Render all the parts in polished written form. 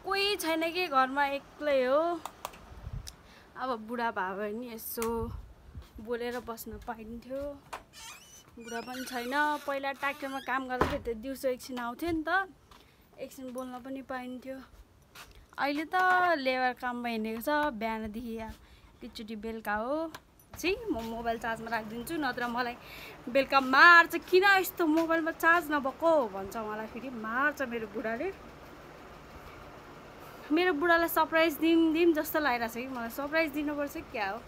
कोही छैन कि घरमा एक्लै हो। अब बुढा भए भए नि यसो बोलेर बस्न पाइन्थ्यो। बुढा पनि छैन। पहिला ट्र्याक्टरमा काम गर्दाखेरि त दिउँसो एकछिन आउँथ्यो नि त, एकछिन बोल्न पनि पाइन्थ्यो। अहिले त लेबर काममा हिँडेको छ, बिहानदेखि एकचोटि बेलुका हो। चाहिँ म मोबाइल चार्जमा राखिदिन्छु, नत्र मलाई बेलुका मार्छ, किन यस्तो मोबाइलमा चार्ज नभएको भन्छ मलाई। फेरि मार्छ मेरो बुढाले। मेरो बुढालाई सरप्राइज दिउँ जस्तो लागिरहेछ कि मलाई। सरप्राइज दिनुपर्छ क्या हो,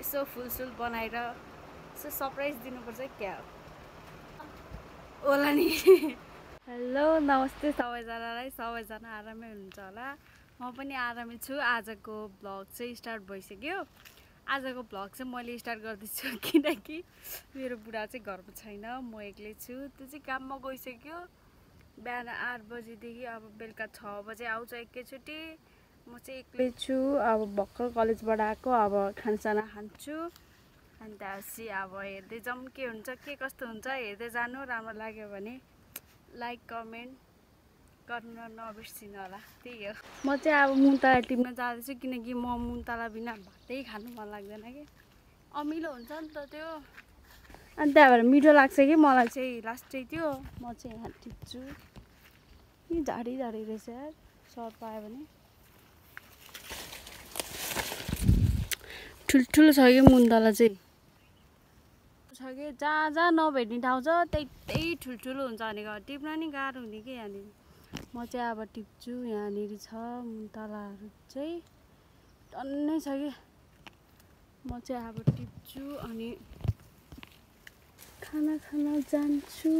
यसो फुलसुल बनाएर यसो सरप्राइज दिनुपर्छ क्या हो होला नि। हेलो नमस्ते सबैजनालाई। सबैजना आरामै हुनुहुन्छ होला, म पनि आरामै छु। आजको भ्लग चाहिँ स्टार्ट भइसक्यो। आजको भ्लग चाहिँ मैले स्टार्ट गर्दैछु किनकि मेरो बुढा चाहिँ घरमा छैन, म एक्लै छु। त्यो चाहिँ काममा गइसक्यो। बिहान 8 बजीदेखि अब बेलुका 6 बजे आउँछ एकैचोटि। म चाहिँ एक्लै छु। अब भर्खर कलेजबाट आएको, अब खानासाना खान्छु। अनि त्यसपछि अब हेर्दै जाउँ के हुन्छ, के कस्तो हुन्छ हेर्दै जानु। राम्रो लाग्यो भने लाइक कमेन्ट गर्न नबिर्सिनु होला। त्यही हो। म चाहिँ अब मुन्ताला टिप्न जाँदैछु किनकि म मुन्ताला बिना भातै खानु मन लाग्दैन कि, अमिलो हुन्छ नि त त्यो। अनि त्यहाँ भएर मिठो लाग्छ कि मलाई चाहिँ। लास्टै त्यो म चाहिँ यहाँ टिप्छु। यी झाडी रहेछ यार, सर पायो भने। ठुल्ठुलो छ कि मुन्ताला चाहिँ छ कि, जहाँ जहाँ नभेट्ने ठाउँ छ त्यही ठुल्ठुलो हुन्छ भनेको। टिप्न नि गाह्रो हुने कि यहाँनिर। म चाहिँ अब टिप्छु। यहाँनिर छ मुन्तालाहरू चाहिँ टन्नै छ कि। म चाहिँ अब टिप्छु अनि खाना खान जान्छु।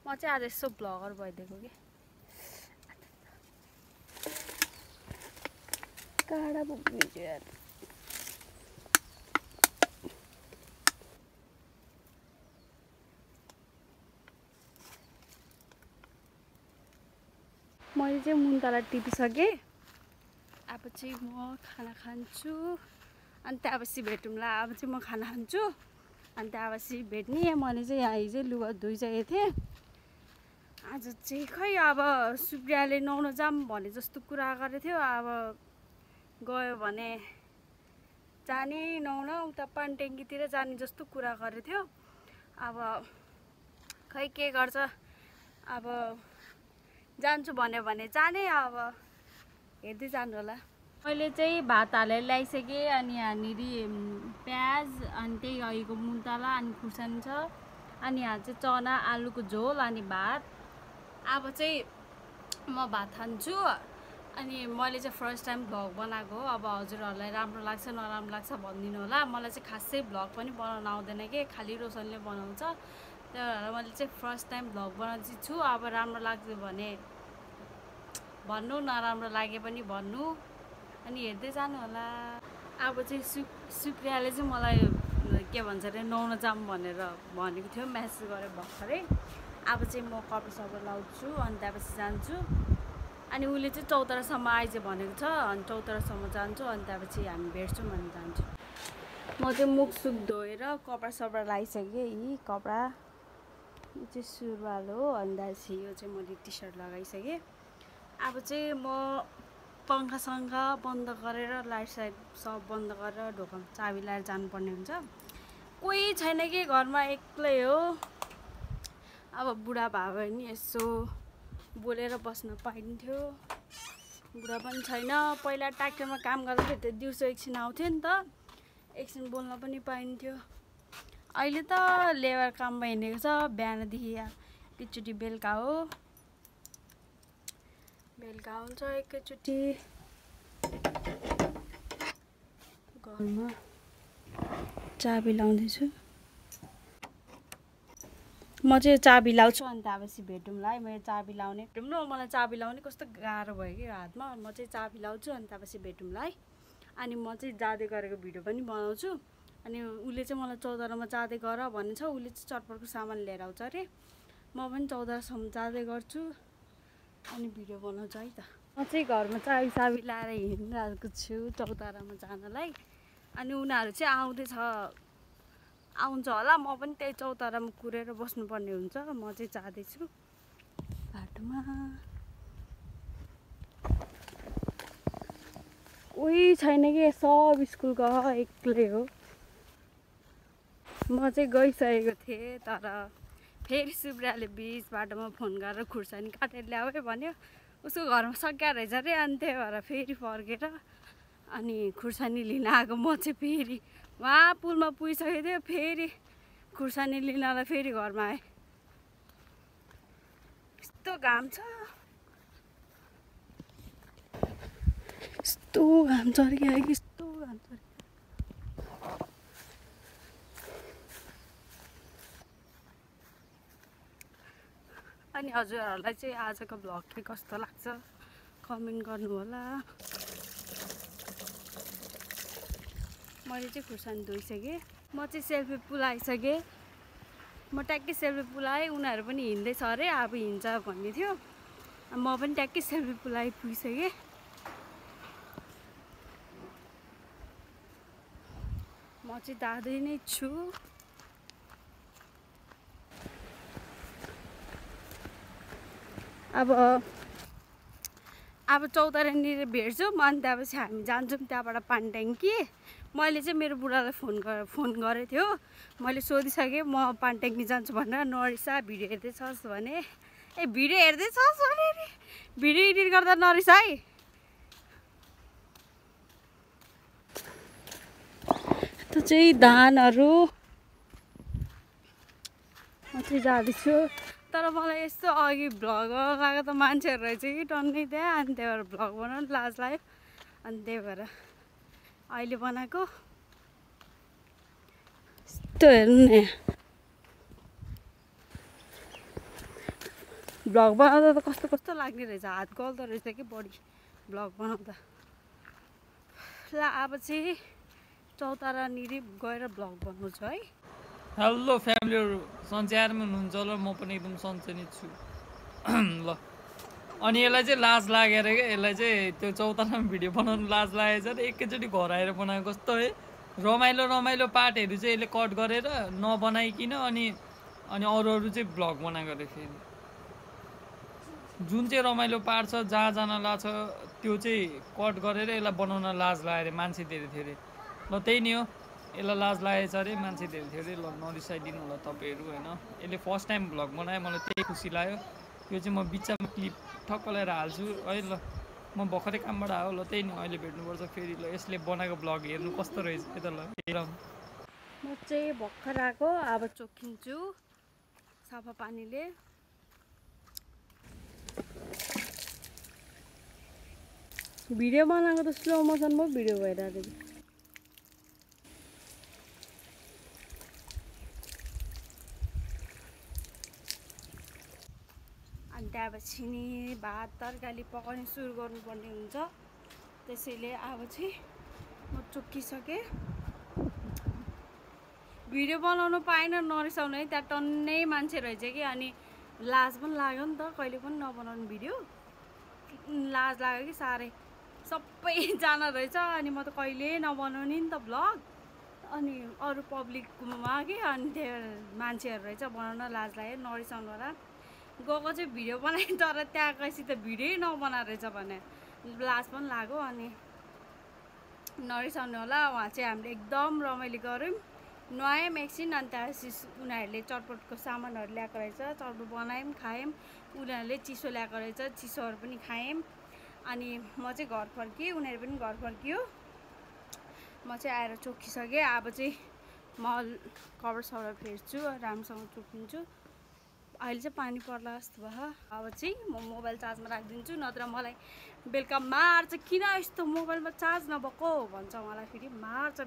म चाहिँ आज यसो भ्लगर भइदिएको कि। काँडा बोक्नु यार। मैले चाहिँ मुन्ताला टिपिसकेँ। अब चाहिँ म खाना खान्छु अनि त्यहाँपछि भेटौँला। अब चाहिँ म खाना खान्छु अनि त्यहाँपछि भेट्ने। मैले चाहिँ यहाँ हिजै लुगा धोइसकेको थिएँ। आज चाहिँ खै अब सुप्रियाले नुहाउन जाऊँ भने जस्तो कुरा गरेको थियो। अब गयो भने जाने नुहाउन उता पानी ट्याङ्कीतिर जाने जस्तो कुरा गरेको थियो। अब खै के गर्छ। अब जान्छु भन्यो भने जाने, अब हेर्दै जानु होला। मैले चाहिँ भात हालेर ल्याइसकेँ। अनि यहाँनिर प्याज अनि त्यही अघिको मुन्ताला अनि खुर्सानी छ। अनि यहाँ चाहिँ चना आलुको झोल अनि भात। अब चाहिँ म भात खान्छु। अनि मैले चाहिँ फर्स्ट टाइम भ्लग बनाएको हो। अब हजुरहरूलाई राम्रो लाग्छ नराम्रो लाग्छ भनिदिनु होला। मलाई चाहिँ खासै भ्लग पनि बनाउन आउँदैन कि, खालि रोशनले बनाउँछ। त्यही भएर मैले चाहिँ फर्स्ट टाइम भ्लग बनाउँदै छु। अब राम्रो लाग्यो भने भन्नु, नराम्रो लागे पनि भन्नु, अनि हेर्दै जानु होला। अब चाहिँ सुप्रियाले चाहिँ मलाई के भन्छ अरे नुहाउन जाऊँ भनेर भनेको थियो, म्यासेज गरेर भर्खरै। अब चाहिँ म कपडा सपडा लाउँछु अनि त्यहाँपछि जान्छु। अनि उसले चाहिँ चौतारासम्म आइज भनेको छ। अनि चौतारासम्म जान्छु अनि त्यहाँपछि हामी भेट्छौँ अनि जान्छु। म चाहिँ मुख सुख धोएर कपडा सपडा लगाइसकेँ। यी कपडा यो चाहिँ सुरुवाल हो। अनि त्यहाँपछि यो चाहिँ मैले टी सर्ट लगाइसकेँ। अब चाहिँ म पङ्खा सङ्खा बन्द गरेर लाइट साइट सब बन्द गरेर ढोकामा चाबी लगाएर जानुपर्ने हुन्छ। कोही छैन कि घरमा एक्लै हो। अब बुढा भए भए नि यसो बोलेर बस्न पाइन्थ्यो। बुढा पनि छैन। पहिला ट्र्याक्टरमा काम गर्दाखेरि त दिउँसो एकछिन आउँथ्यो नि त, एकछिन बोल्न पनि पाइन्थ्यो। अहिले त लेबर काममा हिँडेको छ, बिहानदेखि एकचोटि बेलुका हो। बेलुका आउँछ एकैचोटि। घरमा चाबी लाउँदैछु। म चाहिँ चाबी लाउँछु अनि त्यहाँपछि भेटौँला है। मैले चाबी लाउने मलाई चाबी लाउने कस्तो गाह्रो भयो कि हातमा। म चाहिँ चाबी लाउँछु अनि त्यहाँपछि भेटौँला है। अनि म चाहिँ जाँदै गरेको भिडियो पनि बनाउँछु। अनि उसले चाहिँ मलाई चौतारामा जाँदै गर भनेछ। उसले चाहिँ चटपटको सामान लिएर आउँछ अरे। म पनि चौतारासम्म जाँदै गर्छु अनि भिडियो बनाउँछु है त। म चाहिँ घरमा चाबी लाएर हिँडिरहेको छु चौतारामा जानलाई। अनि उनीहरू चाहिँ आउँछ होला। म पनि त्यही चौतारामा कुरेर बस्नुपर्ने हुन्छ। म चाहिँ जाँदैछु बाटो। बाटोमा कोही छैन कि सब स्कुल गयो एक्लै हो म चाहिँ गइसकेको थिएँ तर फेरि सुब्राले बिच बाटोमा फोन गरेर खुर्सानी काटेर ल्याऊ भन्यो उसको घरमा सकिया रहेछ अरे अनि त्यही भएर फेरि फर्केर अनि खुर्सानी लिन आएको म चाहिँ फेरि वहाँ पुलमा पुगिसकेको थियो फेरि खुर्सानी लिनलाई फेरि घरमा आएँ यस्तो घाम छ यस्तो घाम चर्कियो कि यस्तो घाम चर्कियो अनि हजुरहरूलाई चाहिँ आजको भ्लग के कस्तो लाग्छ कमेन्ट गर्नु होला मैले चाहिँ खुर्सानी धोइसकेँ म चाहिँ सेल्फी पुल आइसकेँ म ट्याक्कै सेल्फी पुल आएँ उनीहरू पनि हिँड्दैछ अरे अब हिँड्छ भन्ने थियो म पनि ट्याक्कै सेल्फी पुल आइपुगिसकेँ म चाहिँ दादै नै छु अब चौतारानिर भेट्छु म अनि त्यहाँपछि हामी जान्छौँ त्यहाँबाट पानी ट्याङ्की मैले चाहिँ मेरो बुढालाई फोन गरेको थियो मैले सोधिसकेँ म पानी ट्याङ्की जान्छु भनेर नरिसा भिडियो हेर्दैछस् भने ए भिडियो हेर्दैछस् भने भिडियो एडिट गर्दा नरिसा है त्यो चाहिँ धानहरू म चाहिँ जाँदैछु तर मलाई यस्तो अघि भ्लग लगाएको त मान्छेहरू रहेछ कि टन्नै त्यहाँ अनि त्यही भएर भ्लग बनाउनु लाज लाग्यो अनि त्यही भएर अहिले बनाएको यस्तो हेर्नु न भ्लग बनाउँदा त कस्तो कस्तो लाग्ने रहेछ हात गल्दो रहेछ कि बढी भ्लग बनाउँदा ल अब चाहिँ चौतारानिर गएर भ्लग बनाउँछु है हेलो फ्यामिलीहरू सन्चै आरामै हुनुहुन्छ ल म पनि एकदम सन्चै नै छु ल अनि यसलाई चाहिँ लाज लागेर क्या यसलाई चाहिँ त्यो चौतारामा भिडियो बनाउनु लाज लागेछ र एकैचोटि घर आएर बनाएको कस्तो है रमाइलो रमाइलो पार्टहरू चाहिँ यसले कट गरेर नबनाइकन अनि अरू चाहिँ भ्लग बनाएको अरे फेरि जुन चाहिँ रमाइलो पार्ट छ जहाँ जान लाग्छ त्यो चाहिँ कट गरेर यसलाई बनाउन लाज लाग्यो अरे मान्छे धेरै थियो अरे ल त्यही नै हो यसलाई लाज लागेछ अरे मान्छे धेरै थियो अरे ल नरिसाइदिनु होला तपाईँहरू होइन यसले फर्स्ट टाइम भ्लग बनायो मलाई त्यही खुसी लाग्यो यो चाहिँ म बिचमा क्लिप ठक्क लगाएर हाल्छु है ल म भर्खरै कामबाट आयो ल त्यही नि अहिले भेट्नुपर्छ फेरि ल यसले बनाएको भ्लग हेर्नु कस्तो रहेछ है त ल म चाहिँ भर्खर आएको अब चोखिन्छु सफा पानीले भिडियो बनाएको त स्लो मोसनमा भिडियो भइरहेको थियो अनि त्यहाँपछि नि भात तरकारी पकाउने सुरु गर्नुपर्ने हुन्छ त्यसैले अब चाहिँ म चुकिसकेँ भिडियो बनाउनु पाएन नरिसाउनु है त्यहाँ टन्नै मान्छे रहेछ कि अनि लाज पनि लाग्यो नि त कहिले पनि नबनाउनु भिडियो लाज लाग्यो कि साह्रै सबैजना रहेछ अनि म त कहिले नबनाउने नि त भ्लग अनि अरू पब्लिकमा कि अनि त्यो मान्छेहरू रहेछ बनाउन लाज लाग्यो नरिसाउनु होला गएको चाहिँ भिडियो बनाएँ तर त्यहाँ गएपछि त भिडियोै नबना रहेछ भने लाज पनि लाग्यो अनि नरिसाउनु होला उहाँ चाहिँ हामीले एकदम रमाइलो गऱ्यौँ नुहायौँ एकछिन अनि त्यहाँपछि उनीहरूले चटपटको सामानहरू ल्याएको रहेछ चटपट बनायौँ खायौँ उनीहरूले चिसो ल्याएको रहेछ चिसोहरू पनि खायौँ अनि म चाहिँ घर फर्केँ उनीहरू पनि घर फर्कियो म चाहिँ आएर चोखिसकेँ अब चाहिँ म कभर सभर फेर्छु राम्रोसँग चोखिन्छु अहिले चाहिँ पानी पर्ला जस्तो भयो अब चाहिँ म मोबाइल चार्जमा राखिदिन्छु नत्र मलाई बेलुका मार्छ किन यस्तो मोबाइलमा चार्ज नभएको भन्छ मलाई फेरि मार्छ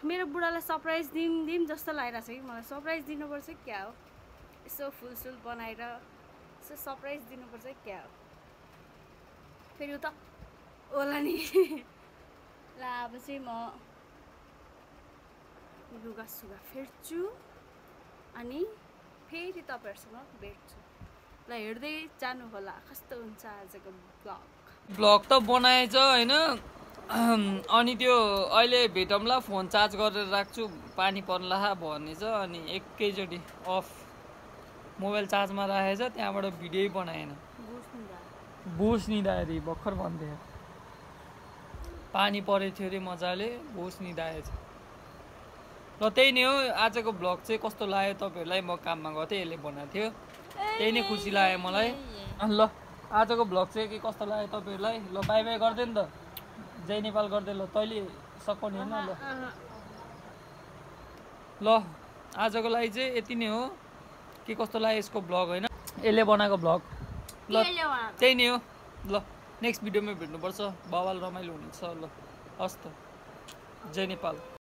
मेरो बुढालाई सरप्राइज दिउँ जस्तो लागिरहेछ कि मलाई सरप्राइज दिनुपर्छ क्या हो यसो फुलसुल बनाएर यसो सरप्राइज दिनुपर्छ क्या हो फेरि उता होला नि ल अब चाहिँ म लुगा सुगा फेर्छु अनि फेरि तपाईँहरूसँग भेट्छु ल हेर्दै जानु होला कस्तो हुन्छ आजको भ्लग त बनाएछ होइन अनि त्यो अहिले भेटौँला फोन चार्ज गरेर राख्छु पानी पर्ला भन्ने छ अनि एकैचोटि अफ मोबाइल चार्जमा राखेछ त्यहाँबाट भिडियो बनाएन बुस निदाएरी भर्खर भन्थे पानी परेको थियो अरे मजाले बुस निदाएछ ल त्यही नै हो आजको भ्लग चाहिँ कस्तो लाग्यो तपाईँहरूलाई म काममा गएको थिएँ यसले बनाएको थियो त्यही नै खुसी लाग्यो मलाई ल आजको भ्लग चाहिँ के कस्तो लाग्यो तपाईँहरूलाई ल बाई बाई गर्दै नि त जय नेपाल गर्दै ल तैँले सघाउने होइन ल आजको लागि चाहिँ यति नै हो के कस्तो लाग्यो यसको भ्लग होइन यसले बनाएको भ्लग ल त्यही नै हो ल नेक्स्ट भिडियोमा भेट्नुपर्छ बवाल रमाइलो हुनेछ ल हस् त जय नेपाल